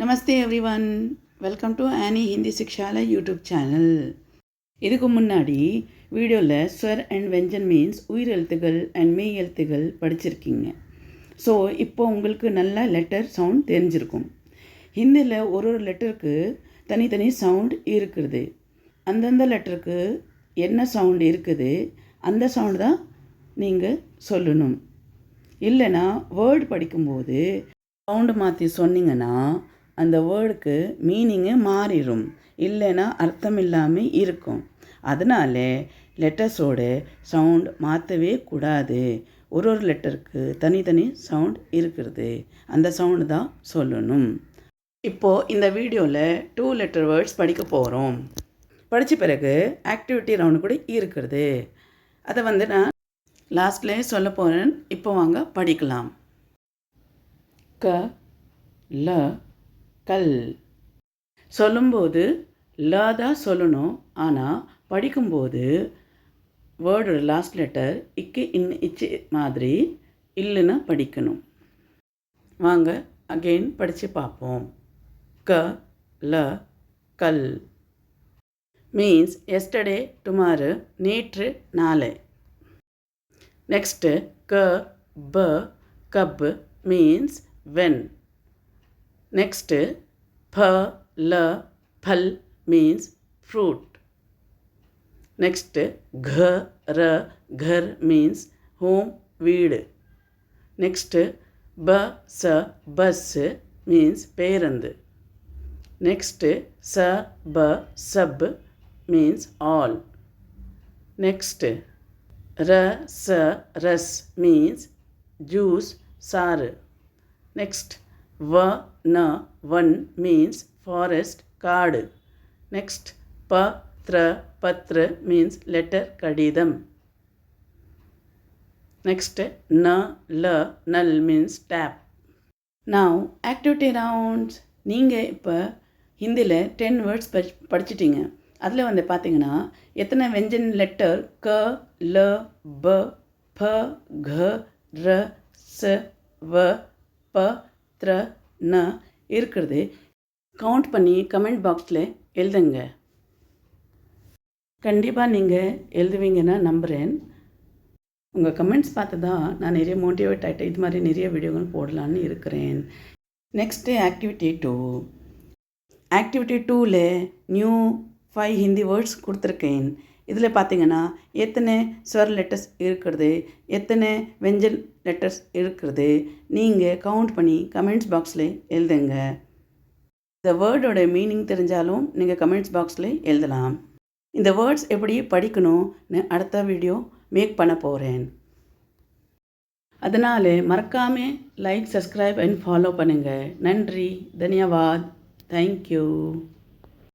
Namaste everyone, welcome to Annie Hindi Shikshala YouTube channel. இதுக்கு முன்னாடி வீடியோவில் ஸ்வர் அண்ட் வெஞ்சன் மீன்ஸ் உயிர் எழுத்துகள் அண்ட் மெய் எழுத்துகள் படிச்சிருக்கீங்க. ஸோ இப்போ உங்களுக்கு நல்ல லெட்டர் சவுண்ட் தெரிஞ்சிருக்கும். ஹிந்தியில் ஒரு லெட்டருக்கு தனித்தனி சவுண்ட் இருக்குது. அந்தந்த லெட்டருக்கு என்ன சவுண்ட் இருக்குது அந்த சவுண்டு தான் நீங்கள் சொல்லணும். இல்லைனா வேர்டு படிக்கும்போது சவுண்டு மாற்றி சொன்னீங்கன்னா அந்த வேர்டுக்கு மீனிங்கு மாறிடும், இல்லைன்னா அர்த்தம் இல்லாமல் இருக்கும். அதனால லெட்டர்ஸோட சவுண்ட் மாற்றவே கூடாது. ஒரு லெட்டருக்கு தனித்தனி சவுண்ட் இருக்கிறது, அந்த சவுண்டு தான் சொல்லணும். இப்போது இந்த வீடியோவில் 2 லெட்டர் வேர்ட்ஸ் படிக்க போகிறோம். படித்த பிறகு ஆக்டிவிட்டி ரவுண்டு கூட இருக்கிறது. அதை நான் லாஸ்ட்லேயே சொல்ல போகிறேன். இப்போ வாங்க படிக்கலாம். க ல கல். சொல்லும்போது ல தான் சொல்லணும், ஆனால் படிக்கும்போது வேர்டோட லாஸ்ட் லெட்டர் இக்கு இச்சு மாதிரி இல்லைன்னா படிக்கணும். வாங்க அகெயின் படித்து பார்ப்போம். க ல கல் மீன்ஸ் எஸ்டர்டே, டுமாரோ, நேற்று, நாளை. நெக்ஸ்ட்டு க ப cup means when. Next, pha la phal means fruit. Next, gha ra ghar means home, veed. Next, ba sa bus means பேருந்து. Next, sa ba sab means all. Next, ra sa ras means juice, சாறு. Next, va na one means forest, காடு. Next, pa tra patra means letter, kadidam. Next, na la null means tap. Now activity rounds. நீங்கள் இப்போ ஹிந்தியில் 10 words படிச்சிட்டிங்க. அதில் பார்த்தீங்கன்னா எத்தனை வெஞ்சன் letter க ல ப ப घ र स வ ப த்ர ந இருக்கிறது கவுண்ட் பண்ணி கமெண்ட் பாக்ஸில் எழுதுங்க. கண்டிப்பாக நீங்கள் எழுதுவீங்கன்னா நம்புகிறேன். உங்கள் கமெண்ட்ஸ் பார்த்து தான் நான் நிறைய மோட்டிவேட் ஆகிட்டு இது மாதிரி நிறைய வீடியோகள் போடலான்னு இருக்கிறேன். Next activity 2. ஆக்டிவிட்டி 2ல் நியூ 5 ஹிந்தி வேர்ட்ஸ் கொடுத்துருக்கேன். இதில் பார்த்தீங்கன்னா எத்தனை ஸ்வர் லெட்டர்ஸ் இருக்கிறது, எத்தனை வெஞ்சல் லெட்டர்ஸ் இருக்கிறது நீங்கள் கவுண்ட் பண்ணி கமெண்ட்ஸ் பாக்ஸில் எழுதுங்க. இந்த வேர்டோட மீனிங் தெரிஞ்சாலும் நீங்கள் கமெண்ட்ஸ் பாக்ஸில் எழுதலாம். இந்த வேர்ட்ஸ் எப்படி படிக்கணும்னு அடுத்த வீடியோ மேக் பண்ண போகிறேன். அதனால் மறக்காமல் லைக், சப்ஸ்கிரைப் அண்ட் ஃபாலோ பண்ணுங்கள். நன்றி, தன்யவாத், தேங்க்யூ.